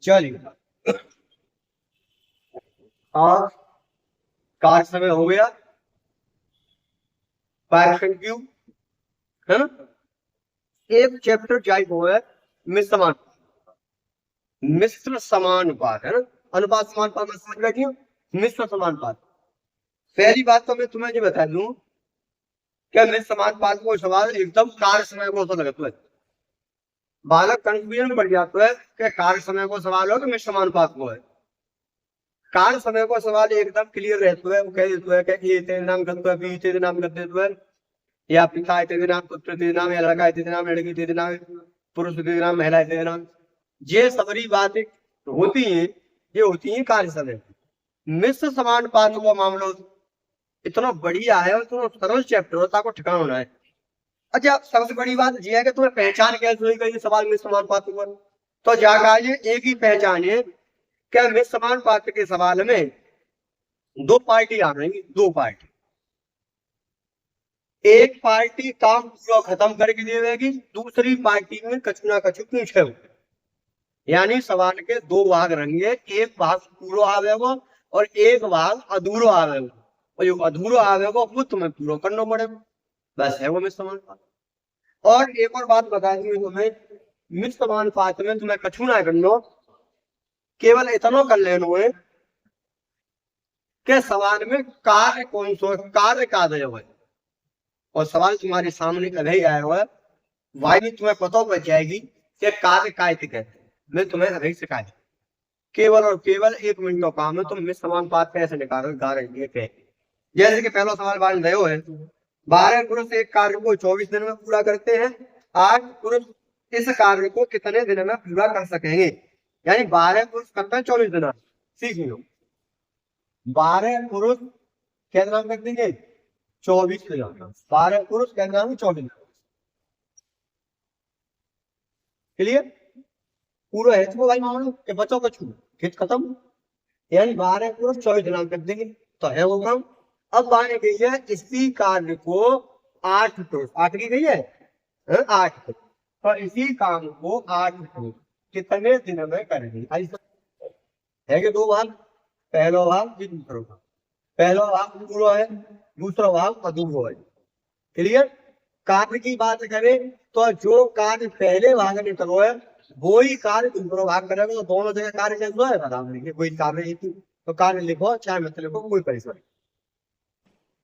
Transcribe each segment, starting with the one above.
चलिए, और कार समय हो गया, पाइथन क्यूब है ना। एक चैप्टर जारी हो है मिश्र समानुपात, मिश्र समानुपात है ना। अनुपात समानुपात में समझ बैठी हूँ। मिश्र समानुपात, पहली बात तो मैं तुम्हें ये बता दूं क्या मिश्र समानुपात को सवाल एकदम कार्य समय को तो लगता है, बालक कंफ्यूजन में पड़ जाता है कि कार्य समय को सवाल हो कि मिश्र समानुपात को है। कार्य समय को सवाल एकदम क्लियर रहता है, वो कह देता है कि ए तेरे नाम करता है, बी तेरे नाम कर देता है, या पिता तेरे नाम, पुत्र तेरे नाम, या लड़का तेरे नाम, लड़की तेरे नाम, पुरुष तेरे नाम, महिला तेरे नाम। ये सारी बातें होती हैं, ये होती है कार्य समय। मिश्र समानुपात का मामला इतना बढ़िया है और इतना सरल चैप्टर होता को ठिकाना होना है। अच्छा, सबसे बड़ी बात यह है कि तुम्हें पहचान कैसे हुई कि सवाल मिश्र समानुपात हुआ। तो जाकर एक ही पहचान है क्या मिश्र समानुपात के सवाल में दो पार्टी आ रही, दो पार्टी, एक पार्टी काम पूरा खत्म करके देगी, दूसरी पार्टी में कछु ना कछु पूछे। यानी सवाल के दो भाग रहेंगे, एक भाग पूरा आवेगा और एक भाग अधूरो आवेगा, और जो अधूरो आवेगा वो तुम्हें पूरा करना पड़ेगा। बस है वो मिश्र समानुपात। और एक और बात बता दी तुम्हें, मिश्र समानुपात में तुम्हें कछु ना करना, केवल इतना कर लेना है कि सवाल में कार्य कौन सा, कार्य का दे है, और सवाल तुम्हारे सामने अभी आया हुआ है, वाही तुम्हें पता पड़ जाएगी कि कार्य काय कहते हैं। मैं तुम्हें अभी सिखाया, केवल और केवल 1 मिनट का काम है, तुम मिश्र समानुपात कैसे निकालो कारण ये कहे। जैसे कि पहला सवाल बाल दयो है, 12 पुरुष एक कार्य को 24 दिन में पूरा करते हैं, 8 पुरुष इस कार्य को कितने दिन में पूरा कर सकेंगे। यानी 12 पुरुष करते हैं 24 दिन। सीख लो, 12 पुरुष क्या नाम कर देंगे 24 दिन, 12 पुरुष क्या नाम 24 दिन। क्लियर, पूरा है तो भाई मान लो कि बच्चों का छू खेत खत्म, यानी 12 पुरुष 24 दिन कर देंगे, तो है वो काम। अब आने गई है इसी कार्य को 8 पुरुष, 8 की गई है 8 पुरुष, तो इसी काम को 8 पुरुष कितने दिन में करेंगे। है कि दो भाग, पहला भाग दूसरा भाग, पहला भाग पूरा है, दूसरा भाग अधूरा है। क्लियर, कार्य की बात करें तो जो कार्य पहले भाग में करो है वो ही कार्य दूसरा भाग करेगा, तो दोनों जगह कार्य कैसे है बराबर लिखे, कोई कार्य एक ही तो कार्य लिखो चाहे मत लिखो, कोई परेशानी।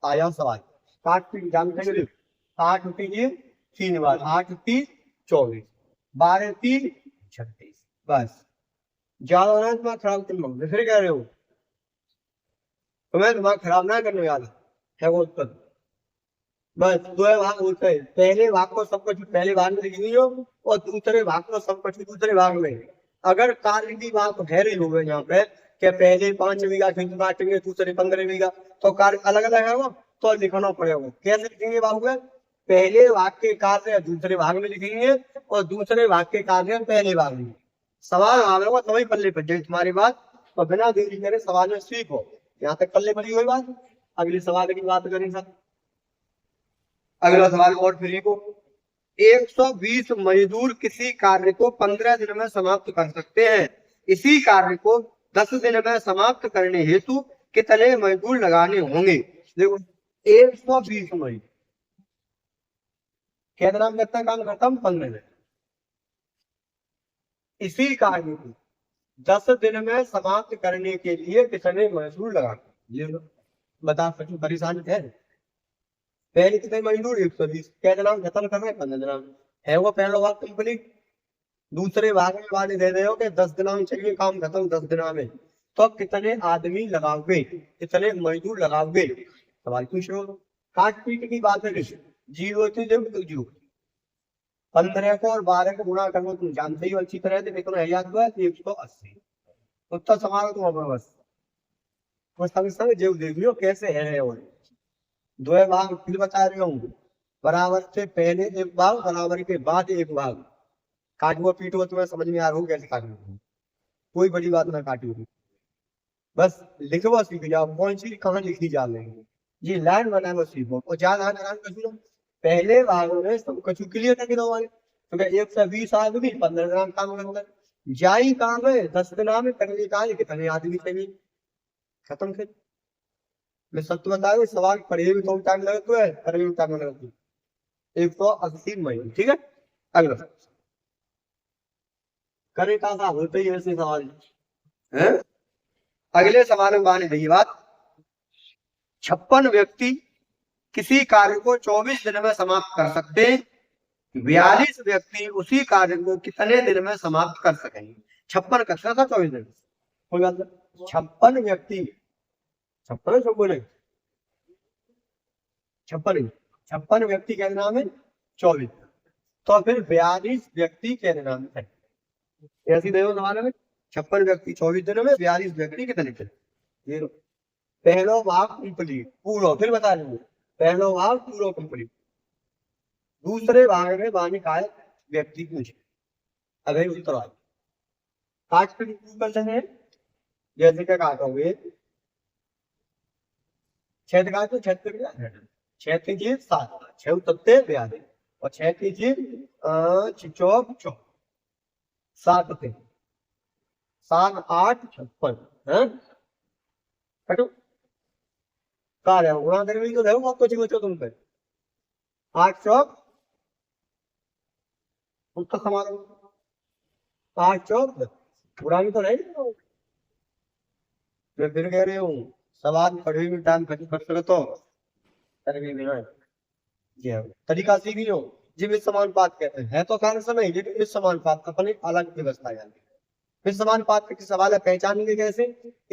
आया सवाल, 8 3 बार 8 3 24, 12 3 36, बस ज्यादा होना दिमाग खराब करना, फिर कह रहे हो तुम्हें दिमाग खराब ना करने वाला है वो उत्तर। बस दो भाग होते हैं, पहले भाग को सब कुछ पहले भाग में लिख लीजिए और दूसरे भाग को सब कुछ दूसरे भाग में। अगर कार्य की बात ठहरे हो गए यहाँ पे कि पहले 5 बीघा खेत काटेंगे, दूसरे 15 बीघा, तो कार्य अलग अलग है वो, तो लिखना पड़ेगा। कैसे लिखेंगे बाबू, पहले भाग के कार्य दूसरे भाग में लिखेंगे और दूसरे भाग के कार्य पहले भाग में। सवाल आवेगा तभी पल्ले पर जाए तुम्हारी बात, तो बिना देरी करे सवाल में सीखो। यहाँ तक पल्ले पड़ी हुई बात, अगले सवाल की बात करें सर। अगला सवाल और फ्री को, 120 मजदूर किसी कार्य को 15 दिन में समाप्त कर सकते हैं, इसी कार्य को 10 दिन में समाप्त करने हेतु कितने मजदूर लगाने होंगे। देखो 120 मजदूर कितना करता काम करता हूँ 15 दिन, इसी कार्य को 10 दिन में समाप्त करने के लिए कितने मजदूर लगाने, बता सकते परेशानी है। पहले कितने मजदूर 120, क्या नाम खत्म कर रहे हैं 15 दिन है वो पहला भाग कंप्लीट। दूसरे भाग में वाले दे रहे हो कि 10 दिन चाहिए काम खत्म 10 दिन में, तो कितने आदमी लगाओगे, कितने मजदूर लगाओगे, सवाल पूछ रहे हो। काट पीट की बात है, जीरो थी जब जीरो, 15 को और 12 को गुणा करो, तुम जानते ही हो अच्छी तरह से, कितना है याद हुआ 180, उत्तर सवाल तुम बस संग संग जो देख लियो कैसे है। और दो भाग फिर बता रहे हूँ, बराबर से पहले एक भाग, बराबर के बाद एक भाग, काटो पीटो तुम्हें समझ में आ रहा हो कैसे काटो, कोई बड़ी बात ना काटी होगी, बस लिखवा सीख जाओ कौन सी कहाँ लिखी जा रही है, ये लाइन बनाना सीखो और ज्यादा कछु पहले भाग में सब कछु क्लियर करके दो वाले, तो 120 आदमी 15 ग्राम काम करेंगे, जाई कहाँ में 10 दिना में करने का है, कितने आदमी चाहिए, खत्म कर। मैं सत्य बता रहा हूँ, सवाल पढ़े भी तो टाइम लगता है, करने में टाइम लगता है। 180 महीने, ठीक है। अगला करे कहाँ था, होते ही ऐसे सवाल है। अगले सवाल में माने देखिए बात, 56 व्यक्ति किसी कार्य को 24 दिन में समाप्त कर सकते हैं, 42 व्यक्ति उसी कार्य को कितने दिन में समाप्त कर सकेंगे। 56 कक्षा था 24 दिन, कोई बात नहीं। 56 व्यक्ति, 56 56 56 56 व्यक्ति के नाम है 24, तो फिर 42 व्यक्ति के नाम है। ऐसी देखो सवाल में 56 व्यक्ति 24 दिनों में, 42 व्यक्ति कितने थे। ये लो, पहलो भाग कंप्लीट पूरा, फिर बता रहे पहलो भाग पूरा कंप्लीट। दूसरे भाग में वाणी का व्यक्ति पूछे, अगर उत्तर आए काट कर कर लेंगे, जैसे क्या काटोगे, छेद काटो, छेद कर 6 कीजिए 7, 6 तत्ते 42 और 6 कीजिए 4 7 थे 7 8 56 है। कटो कहा रहे गुणा करके तो देखो आपको चाहिए बच्चों तुम पे 8 चौक उत्तर समान 8 चौक गुणा भी तो नहीं। मैं फिर कह रही हूँ सवाल पढ़े भी टाइम खत्म कर सके तो करके भी ना तरीका सीख लो। जी मिस समानुपात कहते हैं, तो कारण समय, लेकिन मिस समानुपात अपनी अलग व्यवस्था है। मिस समानुपात के सवाल है, पहचानेंगे कैसे।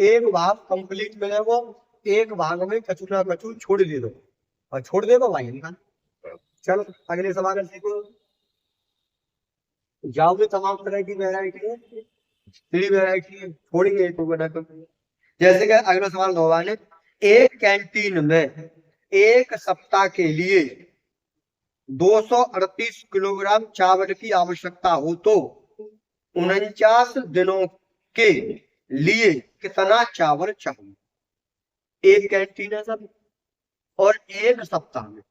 एक भाग कंप्लीट मिलेगा, एक भाग में कछु ना कछु छोड़ दे दो और छोड़ दे दो भाई निकाल। चलो अगले सवाल सीखो, जाओगे तमाम तरह की वैरायटी है, थ्री वैरायटी है, छोड़ेंगे तो बना कर। जैसे कि अगला सवाल भगवान है, एक कैंटीन में एक सप्ताह के लिए 238 किलोग्राम चावल की आवश्यकता हो तो 49 दिनों के लिए कितना चावल चाहिए। एक कैंटीन है सब और एक सप्ताह में।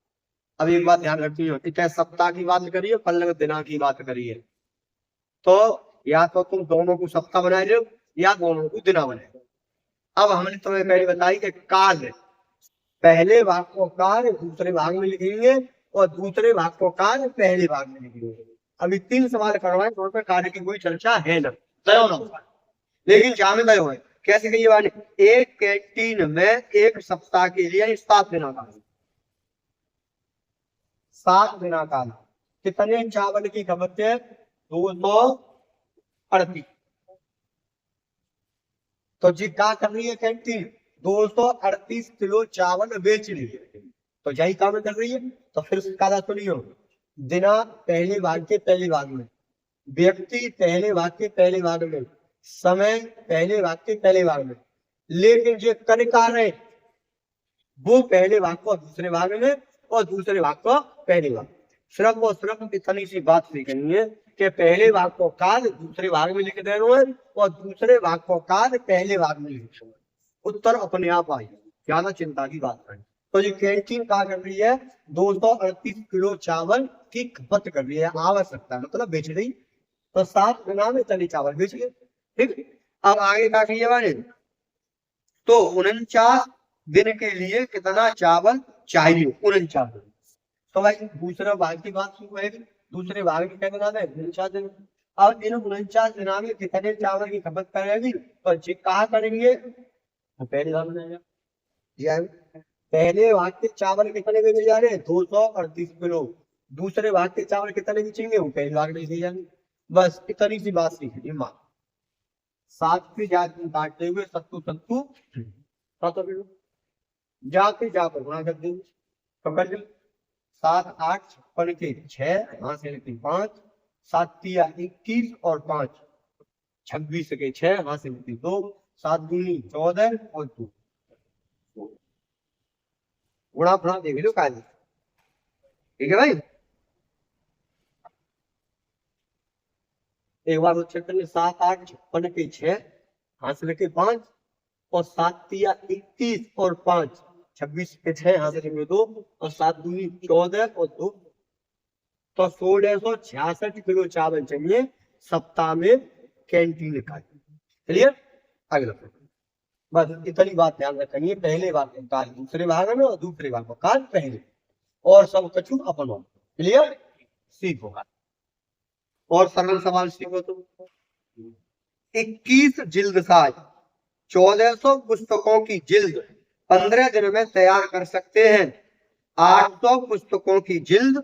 अब एक बात ध्यान रखती हो, इतने सप्ताह की बात करिए, पल्लव दिना की बात करिए, तो या तो तुम दोनों को सप्ताह बना रहे हो या दोनों को दिना बनाए। अब हमने तुम्हें पहले बताई कि कार्य, पहले भाग को कार्य दूसरे भाग में लिखेंगे और दूसरे भाग को कार्य पहले भाग में लिखेंगे। अभी 3 सवाल करवाए तो उसमें कार्य की कोई चर्चा है ना, दयो ना, लेकिन जामे दयो है। कैसे कहिए वाले, एक कैंटीन में एक सप्ताह के लिए 7 दिना का, 7 दिना का कितने चावल की खपत है, 238। तो जी क्या कर रही है कैंटीन, 238 किलो चावल बेच रही है, तो यही काम कर रही है। तो फिर काला सुनियो, दिना पहले भाग के पहले भाग में, व्यक्ति पहले भाग के पहले भाग में, समय पहले भाग के पहले भाग में, लेकिन जो कर कार्य है वो पहले भाग को दूसरे भाग में और दूसरे भाग को पहले भाग। सिर्फ और सिर्फ इतनी सी बात सीखनी है कि पहले भाग को कार्य दूसरे भाग में लिख देना है और दूसरे भाग को कार्य पहले भाग में लिख देना है, उत्तर अपने आप आई, ज्यादा चिंता की बात नहीं। तो ये कैंटीन क्या कर रही है, 238 किलो चावल की खपत कर रही है, आवश्यकता मतलब बेच रही, तो 7 गुना में चली चावल बेच गए। ठीक, अब आगे क्या कहिए वाले, तो 49 दिन के लिए कितना चावल चाहिए, 49 दिन। तो भाई दूसरा भाग की बात शुरू है, दूसरे भाग में क्या बना है 49 दिन। अब इन 49 दिनों में कितने चावल की खपत करेगी, तो कहा करेंगे, तो पहले भाग बनाएगा, पहले भाग के चावल कितने में जा रहे हैं 238 किलो, दूसरे भाग के चावल कितने बेचेंगे वो पहले भाग में जाएंगे। बस इतनी सी बात सीखी माँ, 7 के जाते काटते हुए सत्तू सत्तू जाके जाकर गुणा कर देंगे, तो कर 7 8 56 के 6, यहाँ से लिखी 5, 7 तिया 21 और 5 26 के 6, यहाँ से लिखी 2, 7 दूनी 14 और 2 गुणा फुणा देख लो काली। ठीक है भाई, एक बार चेक कर ले, 7 8 56 के 6, यहाँ से लिखे 5 और 7 तिया 21 और 5 26 के 6, यहाँ से लिखे 2 और 7 दूनी 14 और 2, तो 1666 किलो चावल चाहिए सप्ताह में कैंटीन का। क्लियर? अगला बस इतनी बात ध्यान रखनी, पहले भाग में काल दूसरे भाग में और दूसरे भाग में काल पहले, और सब कछु अपन। क्लियर? सीखो और सरल सवाल सीखो तुम। 21 जिल्द साज 1400 पुस्तकों की जिल्द 15 दिन में तैयार कर सकते हैं। 800 पुस्तकों की जिल्द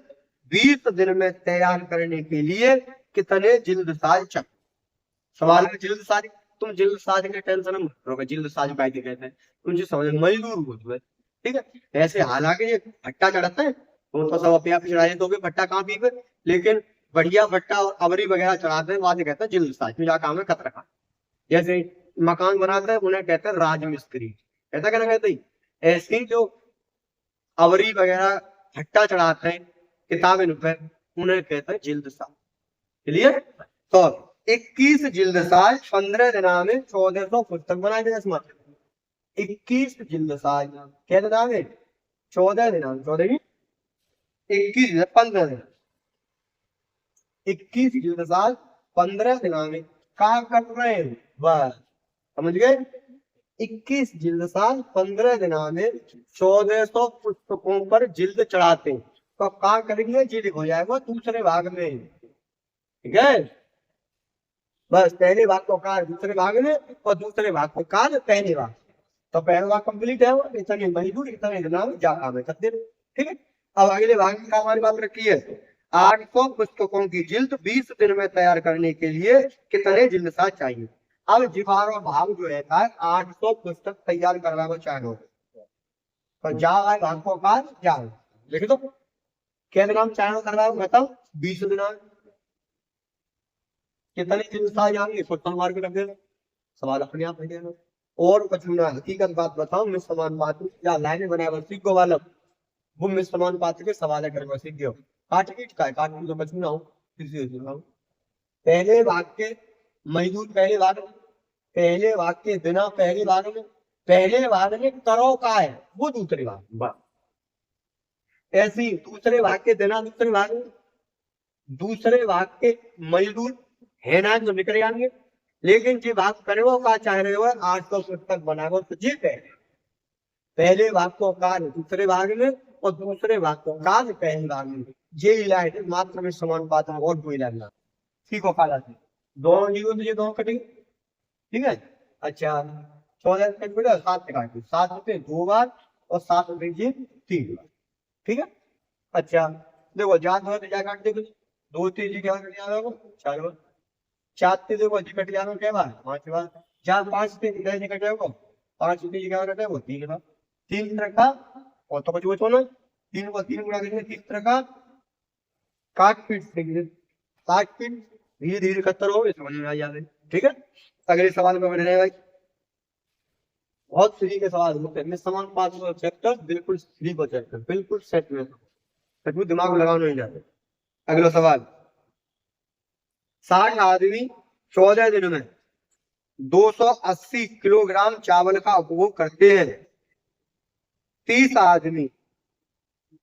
20 दिन में तैयार करने के लिए कितने जिल्द साज चाहिए? सवाल में जिल्द साज, तुम जिल्द साज के टेंशन मत करो, जिल्द साज काय कहते हैं तुम जो समझ मजदूर हो तुम्हें, ठीक है। ऐसे हालांकि ये भट्टा चढ़ाते हैं तो सब अपने आप चढ़ाए तो भट्टा कहाँ पी, लेकिन बढ़िया भट्टा और अबरी वगैरह चढ़ाते हैं, वहां कहते हैं जिल्द साज, मेरा काम है खत रखा। जैसे मकान बनाते हैं उन्हें कहते हैं राजमिस्त्री, ऐसा कहना कहते ही। ऐसे ही जो अबरी वगैरह भट्टा चढ़ाते हैं किताबें पर, उन्हें कहते हैं जिल्द साज। क्लियर? तो 21 जिल्द साज 15 दिना में 1400 पुस्तक बनाए थे। 21 जिल्द साज क्या दिना में 14 दिना में 14 21 15 दिन 21 जिल्द साज 15 दिना में क्या कर रहे हैं, बस समझ गए। 21 जिल्द साज 15 दिना में 1400 पुस्तकों पर जिल्द चढ़ाते हैं, तो क्या करेंगे जी लिखो जाएगा दूसरे भाग में, ठीक है। बस पहले भाग को कार दूसरे भाग में और दूसरे भाग को कार पहले भाग, तो पहला भाग कंप्लीट है, इतने मजदूर इतने नाम जा काम है करते, ठीक है। अब अगले भाग की हमारी बात रखी है। 800 पुस्तकों की जिल्द 20 दिन में तैयार करने के लिए कितने जिल्द साज चाहिए? अब जिबारो भाग जो है 800 पुस्तक तैयार करना को चाहो तो जाओ आए भाग को कार जाओ लिख दो, क्या नाम चाहो करना बताओ। 20 दिन कितने जिल्द साज आएंगे क्वेश्चन मार्क रख देना, सवाल अपने आप लिख देना। और पछूना हकीकत बात बताओ, मैं समान बात या लाइन बनाए बस सीख गो वाला वो में समान बात के सवाल है करके सीख गयो। काट पीट का काट तो बचूना हूं किसी पहले भाग के मजदूर पहले भाग के बिना पहले भाग में करो का है वो दूसरे भाग, ऐसी दूसरे भाग के बिना दूसरे भाग के मजदूर है ना तो निकल जाएंगे, लेकिन जो भाग करो का चाह रहे हो 800 पुस्तक बनाओ तो जी पहले भाग को कार्य दूसरे भाग में और दूसरे भाग को कार्य पहले भाग में, ये इलाज मात्र में समान बात है और कोई इलाज ना। ठीक हो काला से दोनों जीवन तो ये दोनों कटेंगे, ठीक है। अच्छा 14 कट बेटा 7 से काट 7 रुपये 2 बार और 7 रुपये जी 3 बार, ठीक है। अच्छा देखो जान हो तो जा काट देखो 2 3 जी क्या कट जाएगा 4 बार 4 से देखो जी कट जाएगा क्या बार 5 बार 4 5 से जी कट जाएगा 5 रुपये जी क्या कट जाएगा 3 बार 3 रखा और तो कुछ बचो ना 3 को 3 गुणा करेंगे 3 रखा काट पीट धीरे धीरे खतर हो समझ में आ जाए, ठीक है। अगले सवाल में बढ़ रहे भाई, बहुत फ्री के सवाल होते हैं। समान पास चैप्टर बिल्कुल फ्री को चैप्टर बिल्कुल सेट में कुछ दिमाग लगाना नहीं जाते। अगला सवाल 60 आदमी 14 दिन में 280 किलोग्राम चावल का उपभोग करते हैं। 30 आदमी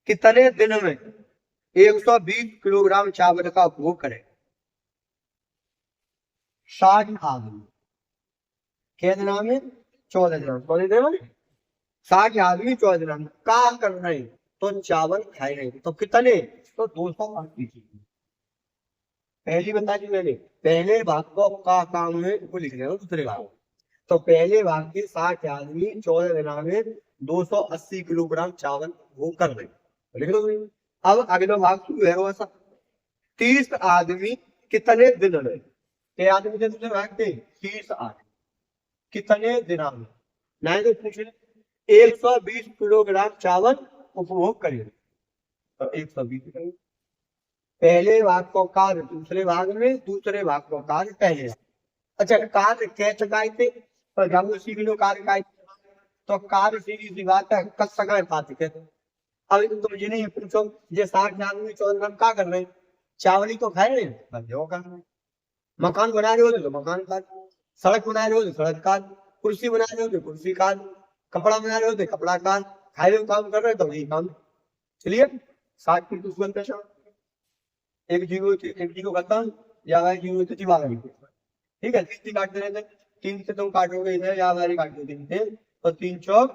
कितने दिन में 120 किलोग्राम चावल का उपभोग करें? 60 आदमी क्या दिन में 14 दिन 60 आदमी 14 दिन में क्या कर रहे हैं तो चावल खाए रहे तो कितने तो 280। पहली बता दी मैंने पहले भाग को का काम है वो लिख रहे हो दूसरे भाग, तो पहले भाग के 60 आदमी 14 दिन में 280 किलोग्राम चावल वो कर रहे लिख दो। अब अगला भाग शुरू है वैसा 30 आदमी कितने दिन में के आदमी थे दूसरे भाग के 30 आदमी कितने दिना में नहीं तो पूछ 120 किलोग्राम चावल उपभोग करें तो 120 पहले भाग को कार्य दूसरे भाग में दूसरे भाग को कार्य पहले। अच्छा कार्य क्या चुकाए थे तो जब उसी किलो कार्य का तो कार्य सीधी सी बात है कस सका पाते थे। अब तुम मुझे नहीं पूछो ये 60 आदमी 14 दिन क्या कर रहे हैं चावल ही तो खाए रहे हैं, मकान बना रहे हो तो मकान का, सड़क बना रहे हो तो सड़क का, कुर्सी बना रहे हो तो कुर्सी का, कपड़ा बना रहे हो तो कपड़ा का, खाए हुए काम कर रहे हो तो वही काम। चलिए 60 की दुश्मन पेशा एक जीव को करता हूँ या जीव तो जीवा ठीक है, 3 3 काट देने थे, 3 से तुम काटोगे इधर, या वाली काट दो 3 से, तो 3 चौक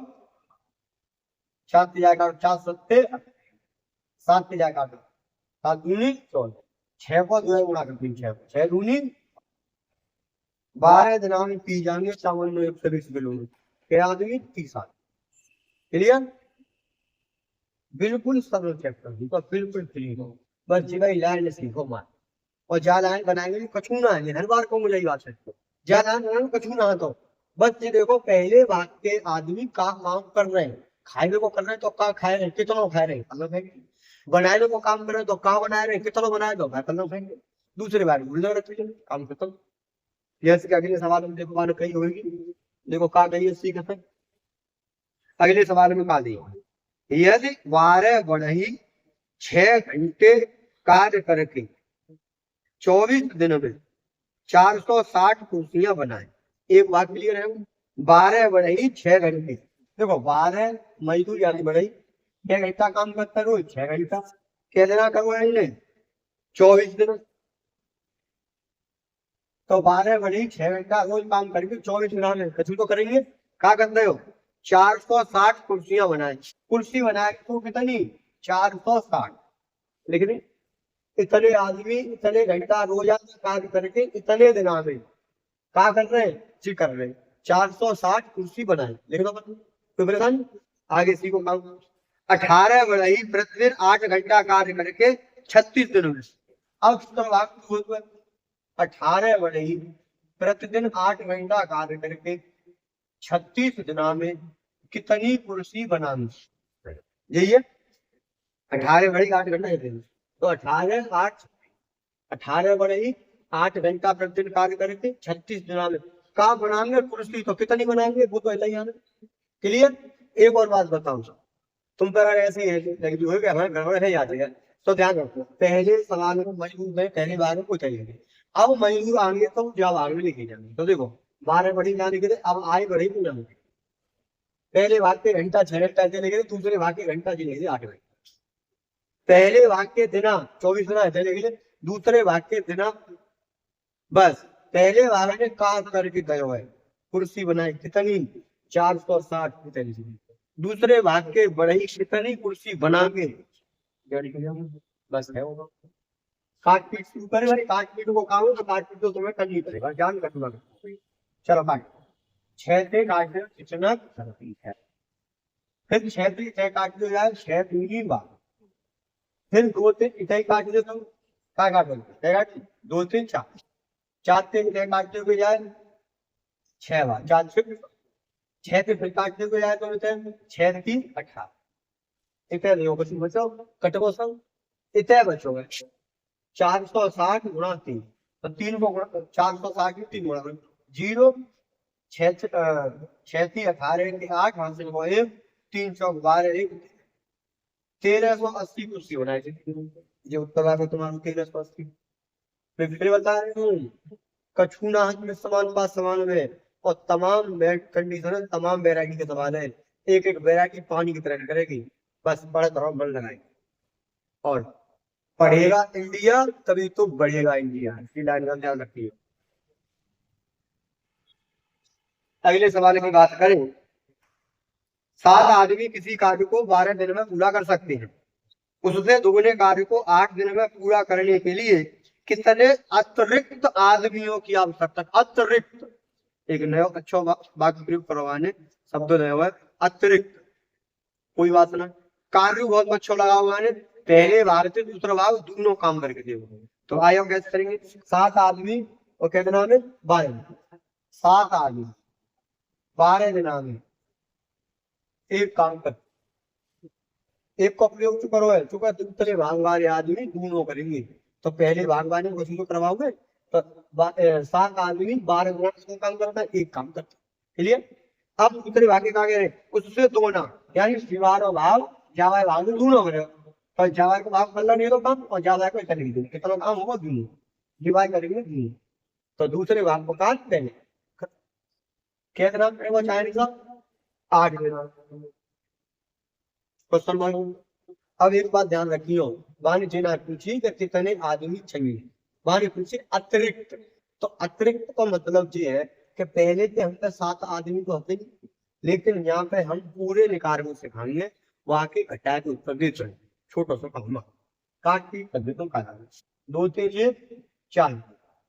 4 से जाए काटो, 4 सत्ते 7 से जाए काटो, 7 दूनी 14, 6 को 2 गुणा कर दी, 6 दूनी 12 दिनों में पी जाएंगे 5120 किलोमीटर, क्या आ गई 30 साल। क्लियर, बिल्कुल सरल चैप्टर तो बिल्कुल फ्री हो, बस जी लाइन सीखो मार, और ज्यादा लाइन बनाएंगे कछू ना है, हर बार को मुझे ये बात है, ज्यादा लाइन कछू ना तो बस ये देखो पहले भाग के आदमी का काम कर रहे हैं, खाए को कर रहे हैं तो का खाए रहे, कितना खाए रहे मतलब है, बनाए को काम कर रहे हैं तो का बनाए रहे, कितना बनाए तो मैं करना खाएंगे, दूसरे बार भूल जाओ रखते काम खत्म। जैसे कि अगले सवाल में देखो मानो कही होगी, देखो का कही सीख, अगले सवाल में का दी, यदि 12 बढ़ई 6 घंटे कार्य करके 24 दिन में 460 कुर्सियां बनाए, एक बात क्लियर है, 12 बढ़ई 6 घंटे, देखो 12 मजदूर यानी बढ़ई 6 घंटा काम करता रोज, 6 घंटा कितना करवाएंगे 24 दिन, तो 12 बढ़ई 6 घंटा रोज काम करके 24 दिन में कछु तो करेंगे, क्या करते हो 460 कुर्सियां बनाए, कुर्सी बनाए तो कितनी 460, लेकिन इतने आदमी इतने घंटा रोजाना कार्य करके इतने दिन में क्या कर रहे हैं जी कर रहे हैं 460 कुर्सी बनाए, लिख दो तो परेशान आगे इसी को काम, 18 बढ़ई प्रतिदिन 8 घंटा कार्य करके 36 दिन में, अब 18 बढ़ई प्रतिदिन 8 घंटा कार्य करके 36 दिनों में कितनी कुर्सी बनानी, यही है 18 बढ़ई 8 घंटा तो 18 बढ़ई 8 घंटा प्रतिदिन कार्य करके 36 दिनों में का बनाएंगे कुर्सी, तो कितनी बनाएंगे वो तो ऐसा ही आना। क्लियर, एक और बात बताऊं तुम पर ऐसे ही है हमारे गड़बड़ है याद है, तो ध्यान रखो पहले सवाल को मजबूत में पहली बार में पूछेंगे, अब मजबूर आएंगे तो जवाब में लिखे जाएंगे, तो देखो 12 बढ़ी ना लिखे थे, अब आए बढ़ी पूरा पहले भाग के घंटा 6 घंटा से लिखे, दूसरे भाग के घंटा जी लिखे 8 घंटा, पहले भाग के दिना 24 दिना ऐसे लिखे, दूसरे भाग के दिना बस पहले भाग में काम करके गयो है, कुर्सी बनाई कितनी 460 कितनी, दूसरे भाग के बढ़ई कितनी कुर्सी बना के बस है वो, काट पीट ऊपर वाली काट पीट को काम हो तो काट पीट तो तुम्हें करनी पड़ेगा, जान रखना। चलो काट 6 से काट दो कितना है, फिर 6 से 6 काट दो यार 6 दूनी बार, फिर 2 से इतना काट दो तुम क्या काट 2 3 4 4 से 6 काटते हुए यार 6 बार, 4 से 6 से फिर काटते हुए यार तो 6 3 18, इतना नहीं होगा बचो कटो सब इतना बचोगे 460 गुणा 3, तो 3 को गुणा 460 में 3 गुणा 0 6 6 18 के 8 हासिल हो 1 3 चौक 12 1 1380 कुर्सी बनाई थी, जो उत्तर को तुम्हारा 1380, मैं फिर बता रही हूँ कछू ना में समान पास समान में, और तमाम कंडीशन तमाम वैरायटी के समान है, एक एक वैरायटी पानी की तरह करेगी, बस पढ़त रहो बल लगाएगी, और पढ़ेगा इंडिया तभी तो बढ़ेगा इंडिया, इसकी लाइन का ध्यान रखिए। अगले सवाल की बात करें, 7 आदमी किसी कार्य को 12 दिन में पूरा कर सकते हैं, उससे दोगुने कार्य को 8 दिन में पूरा करने के लिए कितने अतिरिक्त आदमियों की आवश्यकता, अतिरिक्त एक नया अच्छा वाक्य प्रयोग करवाने शब्द नया है अतिरिक्त, कोई बात ना, कार्य बहुत अच्छा लगा हुआ है, पहले भाग से दूसरा भाग दोनों काम करके दे, तो आइए हम कैसे करेंगे 7 आदमी और कितना में 12, 7 आदमी 12 दिना में एक काम कर, एक का प्रयोग करो है चुका, दूसरे भाग वाले आदमी दोनों करेंगे, तो पहले भाग वाले को तो करवाओगे, तो 7 आदमी 12 गुना काम करता है, एक काम करता है, क्लियर। अब दूसरे भाग के कहा उससे 2 ना, यानी शिवार और भाव जावा भाग दोनों करेगा, तो जावा को भाग करना नहीं तो काम, और जावा को इतना लिख देंगे कितना काम होगा दोनों डिवाइड करेंगे दोनों, तो दूसरे भाग को काट देंगे, कितना करेगा चाहे साहब 8 देना। क्वेश्चन, अब एक बात ध्यान रखियो, वाणी जी ने पूछी कि कितने आदमी चाहिए, वाणी पूछी अतिरिक्त, तो अतिरिक्त का मतलब ये है कि पहले थे हम पे 7 आदमी तो होते नहीं, लेकिन यहाँ पे हम पूरे निकार में सिखाएंगे वहां के घटा के उत्तर दे रहे छोटा सा काम काट की कर देता हूँ काला 2 3 ये 4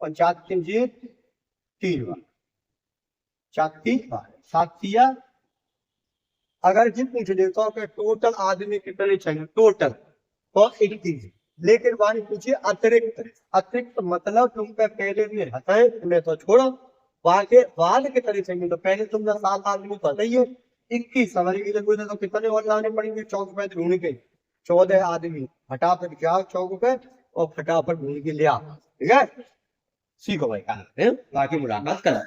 और 4 3 ये 3 बार 4 3 बार 7 दिया। अगर जी पूछ लेता हूँ कि टोटल आदमी कितने चाहिए टोटल तो 31, लेकिन वाणी पूछिए अतिरिक्त। अतिरिक्त मतलब तुम पे पहले भी रहता है तुम्हें तो छोड़ो वहां के बाद कितने चाहिए तो पहले तुमने 7 आदमी तो हटा ही है 21 सवारी की जरूरत है तो कितने और लाने पड़ेंगे चौक पे ढूंढ के 14 आदमी फटाफट जाओ चौक पे और फटाफट ढूंढ के ले आओ। ठीक है सीखो भाई बाकी मुलाकात करा।